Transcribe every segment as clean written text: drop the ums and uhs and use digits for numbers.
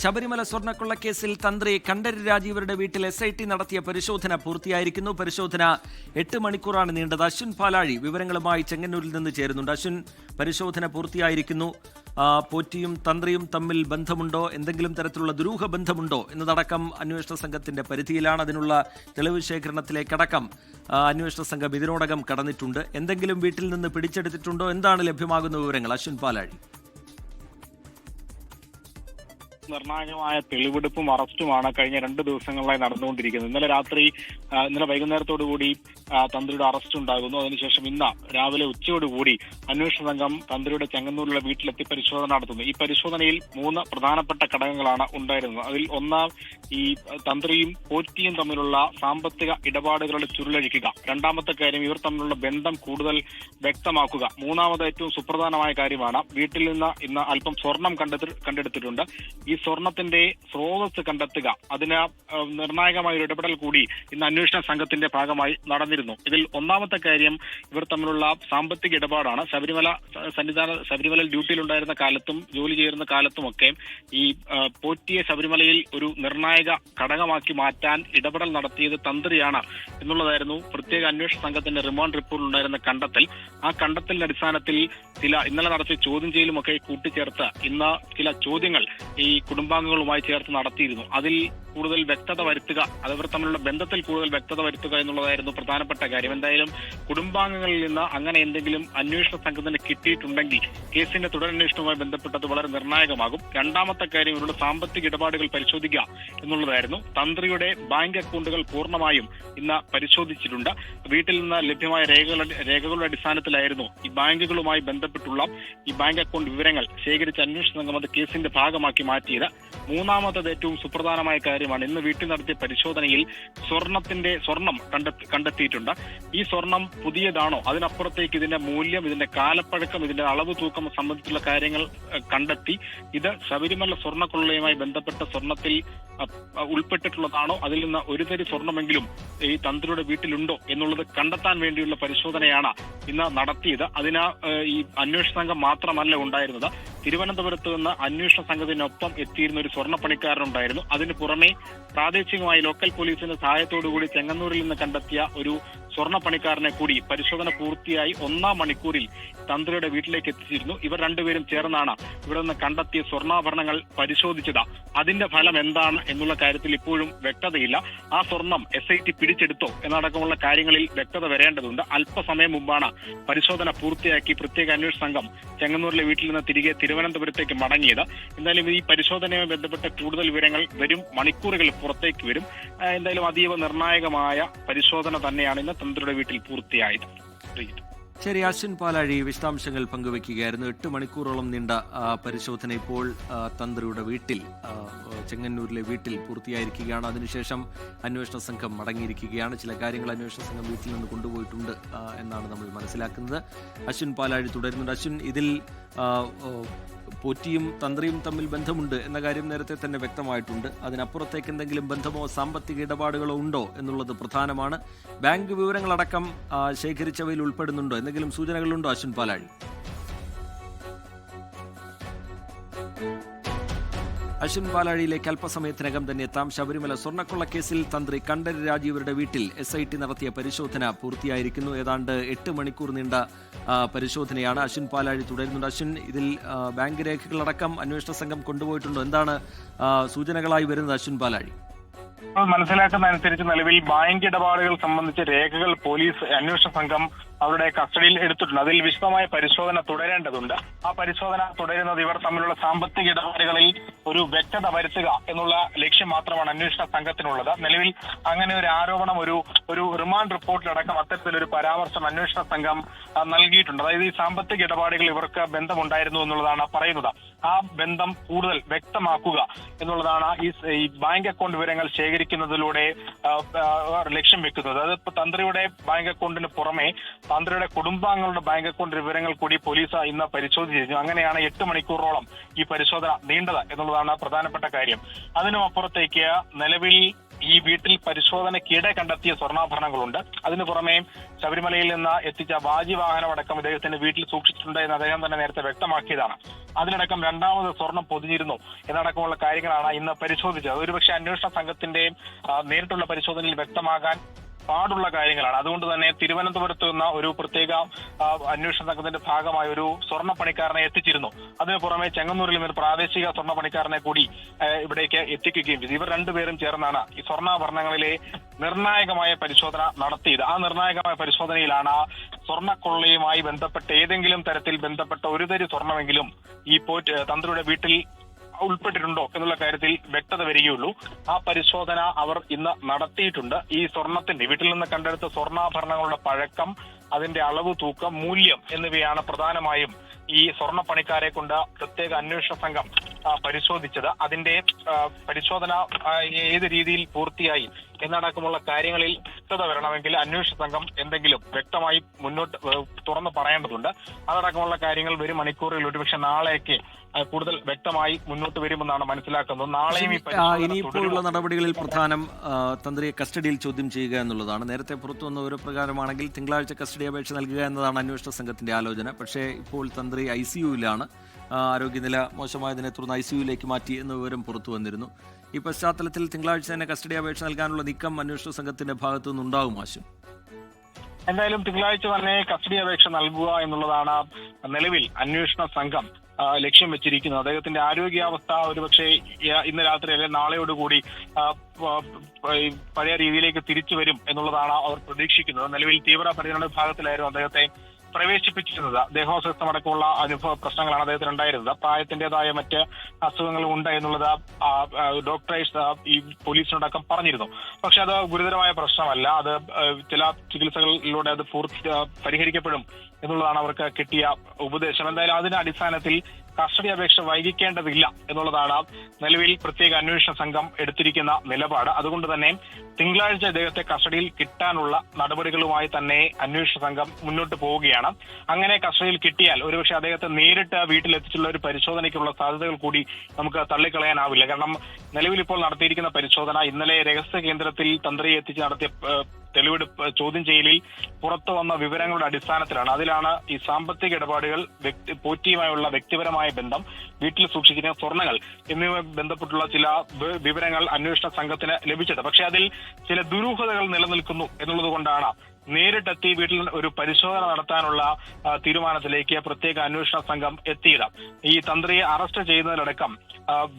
ശബരിമല സ്വർണ്ണക്കൊള്ള കേസിൽ തന്ത്രി കണ്ഠരര് രാജീവരുടെ വീട്ടിൽ SIT നടത്തിയ പരിശോധന പൂർത്തിയായിരിക്കുന്നു. പരിശോധന 8 മണിക്കൂറാണ് നീണ്ടത്. അശ്വിൻ പാലാഴി വിവരങ്ങളുമായി ചെങ്ങന്നൂരിൽ നിന്ന് ചേരുന്നുണ്ട്. അശ്വിൻ, പരിശോധന പൂർത്തിയായിരിക്കുന്നു. പോറ്റിയും തന്ത്രിയും തമ്മിൽ ബന്ധമുണ്ടോ, എന്തെങ്കിലും തരത്തിലുള്ള ദുരൂഹ ബന്ധമുണ്ടോ എന്നതടക്കം അന്വേഷണ സംഘത്തിന്റെ പരിധിയിലാണ്. അതിനുള്ള തെളിവ് ശേഖരണത്തിലേക്കടക്കം അന്വേഷണ സംഘം ഇതിനോടകം കടന്നിട്ടുണ്ട്. എന്തെങ്കിലും വീട്ടിൽ നിന്ന് പിടിച്ചെടുത്തിട്ടുണ്ടോ? എന്താണ് ലഭ്യമാകുന്ന വിവരങ്ങൾ? അശ്വിൻ പാലാഴി. നിർണായകമായ തെളിവെടുപ്പും അറസ്റ്റുമാണ് കഴിഞ്ഞ 2 ദിവസങ്ങളിലായി നടന്നുകൊണ്ടിരിക്കുന്നത്. ഇന്നലെ വൈകുന്നേരത്തോടുകൂടി തന്ത്രിയുടെ അറസ്റ്റ് ഉണ്ടാകുന്നു. അതിനുശേഷം ഇന്ന് രാവിലെ ഉച്ചയോടുകൂടി അന്വേഷണ സംഘം തന്ത്രിയുടെ ചെങ്ങന്നൂരിലെ വീട്ടിലെത്തി പരിശോധന നടത്തുന്നു. ഈ പരിശോധനയിൽ 3 പ്രധാനപ്പെട്ട ഘടകങ്ങളാണ് ഉണ്ടായിരുന്നത്. അതിൽ ഒന്നാം ഈ തന്ത്രിയും പോറ്റിയും തമ്മിലുള്ള സാമ്പത്തിക ഇടപാടുകളുടെ ചുരുളഴിക്കുക. രണ്ടാമത്തെ കാര്യം ഇവർ തമ്മിലുള്ള ബന്ധം കൂടുതൽ വ്യക്തമാക്കുക. മൂന്നാമത് ഏറ്റവും സുപ്രധാനമായ കാര്യമാണ് വീട്ടിൽ നിന്ന് ഇന്ന് അല്പം സ്വർണം കണ്ടെടുത്തിട്ടുണ്ട്. ഈ സ്വർണത്തിന്റെ സ്രോതസ് കണ്ടെത്തുക. അതിന് നിർണായകമായ ഒരു ഇടപെടൽ കൂടി ഇന്ന് അന്വേഷണ സംഘത്തിന്റെ ഭാഗമായി നടന്നിരുന്നു. ഇതിൽ ഒന്നാമത്തെ കാര്യം ഇവർ തമ്മിലുള്ള സാമ്പത്തിക ഇടപാടാണ്. ശബരിമലയിൽ ഡ്യൂട്ടിയിലുണ്ടായിരുന്ന കാലത്തും ജോലി ചെയ്യുന്ന കാലത്തുമൊക്കെ ഈ പോറ്റിയെ ശബരിമലയിൽ ഒരു നിർണായക ഘടകമാക്കി മാറ്റാൻ ഇടപെടൽ നടത്തിയത് തന്ത്രിയാണ് എന്നുള്ളതായിരുന്നു പ്രത്യേക അന്വേഷണ സംഘത്തിന്റെ റിമാൻഡ് റിപ്പോർട്ടിൽ ഉണ്ടായിരുന്ന കണ്ടെത്തൽ. ആ കണ്ടെത്തലിന്റെ അടിസ്ഥാനത്തിൽ ഇന്നലെ നടത്തിയ ചോദ്യം ചെയ്യലുമൊക്കെ കൂട്ടിച്ചേർത്ത് ഇന്ന് ചില ചോദ്യങ്ങൾ ഈ കുടുംബാംഗങ്ങളുമായി ചേർത്ത് നടത്തിയിരുന്നു. അതിൽ കൂടുതൽ വ്യക്തത വരുത്തുക, അതവർ തമ്മിലുള്ള ബന്ധത്തിൽ കൂടുതൽ വ്യക്തത വരുത്തുക എന്നുള്ളതായിരുന്നു പ്രധാനപ്പെട്ട കാര്യം. എന്തായാലും കുടുംബാംഗങ്ങളിൽ നിന്ന് അങ്ങനെ എന്തെങ്കിലും അന്വേഷണ സംഘത്തിന് കിട്ടിയിട്ടുണ്ടെങ്കിൽ കേസിന്റെ തുടരന്വേഷണവുമായി ബന്ധപ്പെട്ടത് വളരെ നിർണായകമാകും. രണ്ടാമത്തെ കാര്യം ഇവരുടെ സാമ്പത്തിക ഇടപാടുകൾ പരിശോധിക്കുക എന്നുള്ളതായിരുന്നു. തന്ത്രിയുടെ ബാങ്ക് അക്കൗണ്ടുകൾ പൂർണ്ണമായും ഇന്ന് പരിശോധിച്ചിട്ടുണ്ട്. വീട്ടിൽ നിന്ന് ലഭ്യമായ രേഖകളുടെ അടിസ്ഥാനത്തിലായിരുന്നു ഈ ബാങ്കുകളുമായി ബന്ധപ്പെട്ടുള്ള ഈ ബാങ്ക് അക്കൗണ്ട് വിവരങ്ങൾ ശേഖരിച്ച അന്വേഷണ സംഘം അത് കേസിന്റെ ഭാഗമാക്കി മാറ്റിയത്. മൂന്നാമത്തത് ഏറ്റവും സുപ്രധാനമായ കാര്യമാണ് ഇന്ന് വീട്ടിൽ നടത്തിയ പരിശോധനയിൽ സ്വർണം കണ്ടെത്തിയിട്ടുണ്ട്. ഈ സ്വർണം പുതിയതാണോ, അതിനപ്പുറത്തേക്ക് ഇതിന്റെ മൂല്യം, ഇതിന്റെ കാലപ്പഴക്കം, ഇതിന്റെ അളവ് തൂക്കം സംബന്ധിച്ചുള്ള കാര്യങ്ങൾ കണ്ടെത്തി. ഇത് ശബരിമല സ്വർണ്ണക്കൊള്ളയുമായി ബന്ധപ്പെട്ട സ്വർണത്തിൽ ഉൾപ്പെട്ടിട്ടുള്ളതാണോ, അതിൽ നിന്ന് ഒരു തരി സ്വർണമെങ്കിലും ഈ തന്ത്രിയുടെ വീട്ടിലുണ്ടോ എന്നുള്ളത് കണ്ടെത്താൻ വേണ്ടിയുള്ള പരിശോധനയാണ് ഇന്ന് നടത്തിയത്. അതിന് ഈ അന്വേഷണ സംഘം മാത്രമല്ല ഉണ്ടായിരുന്നത്. തിരുവനന്തപുരത്ത് നിന്ന് അന്വേഷണ സംഘത്തിനൊപ്പം എത്തിയിരുന്ന ഒരു സ്വർണ്ണപ്പണിക്കാരനുണ്ടായിരുന്നു. അതിന് പുറമെ പ്രാദേശികമായി ലോക്കൽ പോലീസിന്റെ സഹായത്തോടുകൂടി ചെങ്ങന്നൂരിൽ നിന്ന് കണ്ടെത്തിയ ഒരു സ്വർണ്ണപ്പണിക്കാരനെ കൂടി പരിശോധന പൂർത്തിയായി 1-ാം മണിക്കൂറിൽ തന്ത്രിയുടെ വീട്ടിലേക്ക് എത്തിച്ചിരുന്നു. ഇവർ രണ്ടുപേരും ചേർന്നാണ് ഇവിടെ നിന്ന് കണ്ടെത്തിയ സ്വർണ്ണാഭരണങ്ങൾ പരിശോധിച്ചത്. അതിന്റെ ഫലം എന്താണ് എന്നുള്ള കാര്യത്തിൽ ഇപ്പോഴും വ്യക്തതയില്ല. ആ സ്വർണം SIT പിടിച്ചെടുത്തോ എന്നടക്കമുള്ള കാര്യങ്ങളിൽ വ്യക്തത വരേണ്ടതുണ്ട്. അല്പസമയം മുമ്പാണ് പരിശോധന പൂർത്തിയാക്കി പ്രത്യേക അന്വേഷണ സംഘം ചെങ്ങന്നൂരിലെ വീട്ടിൽ നിന്ന് തിരികെ തിരുവനന്തപുരത്തേക്ക് മടങ്ങിയത്. എന്തായാലും ഈ പരിശോധനയുമായി ബന്ധപ്പെട്ട കൂടുതൽ വിവരങ്ങൾ വരും മണിക്കൂറുകൾ പുറത്തേക്ക് വരും. എന്തായാലും അതീവ നിർണായകമായ പരിശോധന തന്നെയാണ് ഇന്ന് തന്ത്രിയുടെ വീട്ടിൽ പൂർത്തിയായത്. ശരി, അശ്വിൻ പാലാഴി വിശദാംശങ്ങൾ പങ്കുവയ്ക്കുകയായിരുന്നു. 8 മണിക്കൂറോളം നീണ്ട പരിശോധന ഇപ്പോൾ തന്ത്രിയുടെ വീട്ടിൽ, ചെങ്ങന്നൂരിലെ വീട്ടിൽ പൂർത്തിയായിരിക്കുകയാണ്. അതിനുശേഷം അന്വേഷണ സംഘം മടങ്ങിയിരിക്കുകയാണ്. ചില കാര്യങ്ങൾ അന്വേഷണ സംഘം വീട്ടിൽ നിന്ന് കൊണ്ടുപോയിട്ടുണ്ട് എന്നാണ് നമ്മൾ മനസ്സിലാക്കുന്നത്. അശ്വിൻ പാലാഴി തുടരുന്നുണ്ട്. അശ്വിൻ, ഇതിൽ പോറ്റിയും തന്ത്രിയും തമ്മിൽ ബന്ധമുണ്ട് എന്ന കാര്യം നേരത്തെ തന്നെ വ്യക്തമായിട്ടുണ്ട്. അതിനപ്പുറത്തേക്ക് എന്തെങ്കിലും ബന്ധമോ സാമ്പത്തിക ഇടപാടുകളോ ഉണ്ടോ എന്നുള്ളത് പ്രധാനമാണ്. ബാങ്ക് വിവരങ്ങളടക്കം ശേഖരിച്ചവയിൽ ഉൾപ്പെടുന്നുണ്ടോ? എന്തെങ്കിലും സൂചനകളുണ്ടോ അശ്വിൻ പാലാഴി? അശ്വിൻ പാലാഴിയിലേക്ക് അല്പസമയത്തിനകം തന്നെ എത്താം. ശബരിമല സ്വർണ്ണക്കൊള്ള കേസിൽ തന്ത്രി കണ്ഠരര് രാജീവരുടെ വീട്ടിൽ SIT നടത്തിയ പരിശോധന പൂർത്തിയായിരിക്കുന്നു. ഏതാണ്ട് 8 മണിക്കൂർ നീണ്ട പരിശോധനയാണ്. അശ്വിൻ പാലാഴി തുടരുന്നുണ്ട്. അശ്വിൻ, ഇതിൽ ബാങ്ക് രേഖകളടക്കം അന്വേഷണ സംഘം കൊണ്ടുപോയിട്ടുണ്ടോ? എന്താണ് സൂചനകളായി വരുന്നത് അശ്വിൻ പാലാഴി? മനസ്സിലാക്കുന്ന അനുസരിച്ച് നിലവിൽ ബാങ്ക് ഇടപാടുകൾ സംബന്ധിച്ച രേഖകൾ പോലീസ് അന്വേഷണ സംഘം അവരുടെ കസ്റ്റഡിയിൽ എടുത്തിട്ടുണ്ട്. അതിൽ വിശദമായ പരിശോധന തുടരേണ്ടതുണ്ട്. ആ പരിശോധന തുടരുന്നത് ഇവർ തമ്മിലുള്ള സാമ്പത്തിക ഇടപാടുകളിൽ ഒരു വ്യക്തത വരുത്തുക എന്നുള്ള ലക്ഷ്യം മാത്രമാണ് അന്വേഷണ സംഘത്തിനുള്ളത്. നിലവിൽ അങ്ങനെ ഒരു ആരോപണം ഒരു റിമാൻഡ് റിപ്പോർട്ടിലടക്കം അത്തരത്തിലൊരു പരാമർശം അന്വേഷണ സംഘം നൽകിയിട്ടുണ്ട്. അതായത് ഈ സാമ്പത്തിക ഇടപാടുകൾ ഇവർക്ക് ബന്ധമുണ്ടായിരുന്നു എന്നുള്ളതാണ് പറയുന്നത്. ആ ബന്ധം കൂടുതൽ വ്യക്തമാക്കുക എന്നുള്ളതാണ് ഈ ബാങ്ക് അക്കൗണ്ട് വിവരങ്ങൾ ശേഖരിക്കുന്നതിലൂടെ ലക്ഷ്യം വെക്കുന്നത്. അത് തന്ത്രിയുടെ ബാങ്ക് അക്കൗണ്ടിന് പുറമെ തന്ത്രിയുടെ കുടുംബാംഗങ്ങളുടെ ബാങ്ക് അക്കൗണ്ട് വിവരങ്ങൾ കൂടി പോലീസ് ഇന്ന് പരിശോധിച്ചിരുന്നു. അങ്ങനെയാണ് 8 മണിക്കൂറോളം ഈ പരിശോധന നീണ്ടത് എന്നുള്ളതാണ് പ്രധാനപ്പെട്ട കാര്യം. അതിനും അപ്പുറത്തേക്ക് നിലവിൽ ഈ വീട്ടിൽ പരിശോധനയ്ക്കിടെ കണ്ടെത്തിയ സ്വർണ്ണാഭരണങ്ങളുണ്ട്. അതിനു പുറമെ ശബരിമലയിൽ നിന്ന് എത്തിച്ച വാജിവാഹനം അടക്കം ഇദ്ദേഹത്തിന്റെ വീട്ടിൽ സൂക്ഷിച്ചിട്ടുണ്ട് എന്ന് അദ്ദേഹം തന്നെ നേരത്തെ വ്യക്തമാക്കിയതാണ്. അതിനടക്കം രണ്ടാമത് സ്വർണം പൊതിഞ്ഞിരുന്നു എന്നടക്കമുള്ള കാര്യങ്ങളാണ് ഇന്ന് പരിശോധിച്ചത്. ഒരുപക്ഷെ അന്വേഷണ സംഘത്തിന്റെ നേരിട്ടുള്ള പരിശോധനയിൽ വ്യക്തമാകാൻ പാടുള്ള കാര്യങ്ങളാണ്. അതുകൊണ്ട് തന്നെ തിരുവനന്തപുരത്ത് നിന്ന് ഒരു പ്രത്യേക അന്വേഷണ സംഘത്തിന്റെ ഭാഗമായ ഒരു സ്വർണ്ണ പണിക്കാരനെ എത്തിച്ചിരുന്നു. അതിനു പുറമെ ചെങ്ങന്നൂരിൽ ഒരു പ്രാദേശിക സ്വർണ്ണ പണിക്കാരനെ കൂടി ഇവിടേക്ക് എത്തിക്കുകയും ചെയ്തു. ഇവർ രണ്ടുപേരും ചേർന്നാണ് ഈ സ്വർണ്ണാഭരണങ്ങളിലെ നിർണായകമായ പരിശോധന നടത്തിയത്. ആ നിർണായകമായ പരിശോധനയിലാണ് സ്വർണ്ണക്കൊള്ളയുമായി ബന്ധപ്പെട്ട ഏതെങ്കിലും തരത്തിൽ ബന്ധപ്പെട്ട ഒരു തരി സ്വർണ്ണമെങ്കിലും ഈ തന്ത്രിയുടെ വീട്ടിൽ ഉൾപ്പെട്ടിട്ടുണ്ടോ എന്നുള്ള കാര്യത്തിൽ വ്യക്തത വരികയുള്ളൂ. ആ പരിശോധന അവർ ഇന്ന് നടത്തിയിട്ടുണ്ട്. ഈ സ്വർണത്തിന്റെ വീട്ടിൽ നിന്ന് കണ്ടെടുത്ത സ്വർണ്ണാഭരണങ്ങളുടെ പഴക്കം, അതിന്റെ അളവ്, തൂക്കം, മൂല്യം എന്നിവയാണ് പ്രധാനമായും ഈ സ്വർണ്ണ പണിക്കാരെ കൊണ്ട് പ്രത്യേക അന്വേഷണ സംഘം പരിശോധിച്ചത്. അതിന്റെ പരിശോധന ഏത് രീതിയിൽ പൂർത്തിയായി എന്നടക്കമുള്ള കാര്യങ്ങളിൽ വ്യക്തത വരണമെങ്കിൽ അന്വേഷണ സംഘം എന്തെങ്കിലും വ്യക്തമായി മുന്നോട്ട് തുറന്നു പറയേണ്ടതുണ്ട്. അതടക്കമുള്ള കാര്യങ്ങൾ വരും മണിക്കൂറുകളിൽ ഒരുപക്ഷെ നാളെയൊക്കെ കൂടുതൽ വ്യക്തമായി മുന്നോട്ട് വരുമെന്നാണ് മനസ്സിലാക്കുന്നത്. നാളെയും ഇനിയിപ്പോഴുള്ള നടപടികളിൽ പ്രധാനം തന്ത്രിയെ കസ്റ്റഡിയിൽ ചോദ്യം ചെയ്യുക എന്നുള്ളതാണ്. നേരത്തെ പുറത്തു വന്ന ഒരു പ്രകാരമാണെങ്കിൽ തിങ്കളാഴ്ച കസ്റ്റഡി അപേക്ഷ നൽകുക എന്നതാണ് അന്വേഷണ സംഘത്തിന്റെ ആലോചന. പക്ഷേ ഇപ്പോൾ തന്ത്രി ICUവിലാണ്. ആരോഗ്യനില മോശമായതിനെ തുടർന്ന് ICUവിലേക്ക് മാറ്റി എന്ന വിവരം പുറത്തു വന്നിരുന്നു. ഈ പശ്ചാത്തലത്തിൽ തിങ്കളാഴ്ച തന്നെ കസ്റ്റഡി അപേക്ഷ നൽകാനുള്ള നീക്കം അന്വേഷണ സംഘത്തിന്റെ ഭാഗത്തു നിന്നുണ്ടാവും ആശം. എന്തായാലും തിങ്കളാഴ്ച തന്നെ കസ്റ്റഡി അപേക്ഷ നൽകുക എന്നുള്ളതാണ് നിലവിൽ അന്വേഷണ സംഘം ലക്ഷ്യം വെച്ചിരിക്കുന്നത്. അദ്ദേഹത്തിന്റെ ആരോഗ്യാവസ്ഥ ഒരുപക്ഷെ ഇന്ന് രാത്രി അല്ലെങ്കിൽ നാളെയോടുകൂടി പഴയ രീതിയിലേക്ക് തിരിച്ചു വരും എന്നുള്ളതാണ് അവർ പ്രതീക്ഷിക്കുന്നത്. നിലവിൽ തീവ്രപരിചരണ വിഭാഗത്തിലായിരുന്നു അദ്ദേഹത്തെ പ്രവേശിപ്പിച്ചിരുന്നത്. ദേഹാസ്വസ്ഥം അടക്കമുള്ള പ്രശ്നങ്ങളാണ് അദ്ദേഹത്തിന് ഉണ്ടായിരുന്നത്. പ്രായത്തിന്റേതായ മറ്റ് അസുഖങ്ങളും ഉണ്ട് എന്നുള്ളത് ഡോക്ടറേഴ്സ് ഈ പോലീസിനോടക്കം പറഞ്ഞിരുന്നു. പക്ഷെ അത് ഗുരുതരമായ പ്രശ്നമല്ല. അത് ചില ചികിത്സകളിലൂടെ അത് പരിഹരിക്കപ്പെടും എന്നുള്ളതാണ് അവർക്ക് കിട്ടിയ ഉപദേശം. എന്തായാലും അതിന്റെ അടിസ്ഥാനത്തിൽ കസ്റ്റഡി അപേക്ഷ വൈകിക്കേണ്ടതില്ല എന്നുള്ളതാണ് നിലവിൽ പ്രത്യേക അന്വേഷണ സംഘം എടുത്തിരിക്കുന്ന നിലപാട്. അതുകൊണ്ട് തന്നെ തിങ്കളാഴ്ച ഇദ്ദേഹത്തെ കസ്റ്റഡിയിൽ കിട്ടാനുള്ള നടപടികളുമായി തന്നെ അന്വേഷണ സംഘം മുന്നോട്ട് പോവുകയാണ്. അങ്ങനെ കസ്റ്റഡിയിൽ കിട്ടിയാൽ ഒരുപക്ഷെ അദ്ദേഹത്തെ നേരിട്ട് വീട്ടിലെത്തിച്ചുള്ള ഒരു പരിശോധനയ്ക്കുള്ള സാധ്യതകൾ കൂടി നമുക്ക് തള്ളിക്കളയാനാവില്ല. കാരണം നിലവിൽ ഇപ്പോൾ നടത്തിയിരിക്കുന്ന പരിശോധന ഇന്നലെ രഹസ്യ കേന്ദ്രത്തിൽ തന്ത്രിയെ എത്തിച്ച് നടത്തിയ തെളിവെടുപ്പ് ചോദ്യം ചെയ്യലിൽ പുറത്തു വന്ന വിവരങ്ങളുടെ അടിസ്ഥാനത്തിലാണ്. അതിലാണ് ഈ സാമ്പത്തിക ഇടപാടുകൾ, പോറ്റിയുമായുള്ള വ്യക്തിപരമായ ബന്ധം, വീട്ടിൽ സൂക്ഷിക്കുന്ന സ്വർണ്ണങ്ങൾ എന്നിവയുമായി ബന്ധപ്പെട്ടുള്ള ചില വിവരങ്ങൾ അന്വേഷണ സംഘത്തിന് ലഭിച്ചത്. പക്ഷെ അതിൽ ചില ദുരൂഹതകൾ നിലനിൽക്കുന്നു എന്നുള്ളത് കൊണ്ടാണ് നേരിട്ടെത്തി വീട്ടിൽ ഒരു പരിശോധന നടത്താനുള്ള തീരുമാനത്തിലേക്ക് പ്രത്യേക അന്വേഷണ സംഘം എത്തിയത്. ഈ തന്ത്രിയെ അറസ്റ്റ് ചെയ്യുന്നതിലടക്കം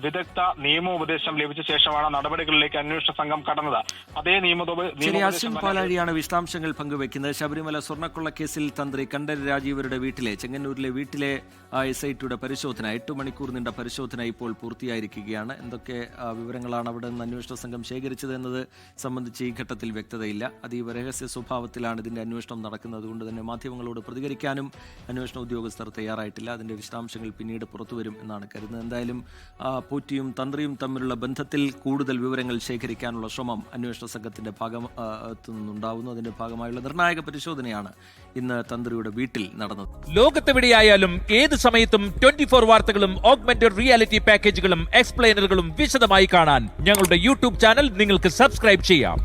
വിദഗ്ധ നിയമോപദേശം ലഭിച്ച ശേഷമാണ് നടപടികളിലേക്ക് അന്വേഷണ സംഘം കടന്നത്. അതേ നിയമോപദേശം പാലാഴിയാണ് വിശദാംശങ്ങൾ പങ്കുവെക്കുന്നത്. ശബരിമല സ്വർണ്ണക്കൊള്ള കേസിൽ തന്ത്രി കണ്ഠരര് രാജീവരുടെ ചെങ്ങന്നൂരിലെ വീട്ടിലെ SITയുടെ പരിശോധന 8 മണിക്കൂർ നീണ്ട പരിശോധന ഇപ്പോൾ പൂർത്തിയായിരിക്കുകയാണ്. എന്തൊക്കെ വിവരങ്ങളാണ് അവിടെ നിന്ന് അന്വേഷണ സംഘം ശേഖരിച്ചത് എന്നത് സംബന്ധിച്ച് ഈ ഘട്ടത്തിൽ വ്യക്തതയില്ല. അതീവ രഹസ്യ സ്വഭാവത്തിലാണ് ഇതിന്റെ അന്വേഷണം നടക്കുന്നത്. അതുകൊണ്ട് തന്നെ മാധ്യമങ്ങളോട് പ്രതികരിക്കാനും അന്വേഷണ ഉദ്യോഗസ്ഥർ തയ്യാറായിട്ടില്ല. അതിന്റെ വിശദാംശങ്ങൾ പിന്നീട് പുറത്തുവരും എന്നാണ് കരുതുന്നത്. എന്തായാലും പോറ്റിയും തന്ത്രിയും തമ്മിലുള്ള ബന്ധത്തിൽ കൂടുതൽ വിവരങ്ങൾ ശേഖരിക്കാനുള്ള ശ്രമം അന്വേഷണ സംഘത്തിന്റെ ഭാഗത്തു നിന്നുണ്ടാവുന്നു. അതിന്റെ ഭാഗമായുള്ള നിർണായക പരിശോധനയാണ് ഇന്ന് തന്ത്രിയുടെ വീട്ടിൽ നടന്നത്. ലോകത്തെവിടെയായാലും ഏത് സമയത്തും 24 വാർത്തകളും ഓഗ്മെന്റഡ് റിയാലിറ്റി പാക്കേജുകളും എക്സ്പ്ലെയിനറുകളും വിശദമായി കാണാൻ ഞങ്ങളുടെ YouTube ചാനൽ നിങ്ങൾക്ക് സബ്സ്ക്രൈബ് ചെയ്യാം.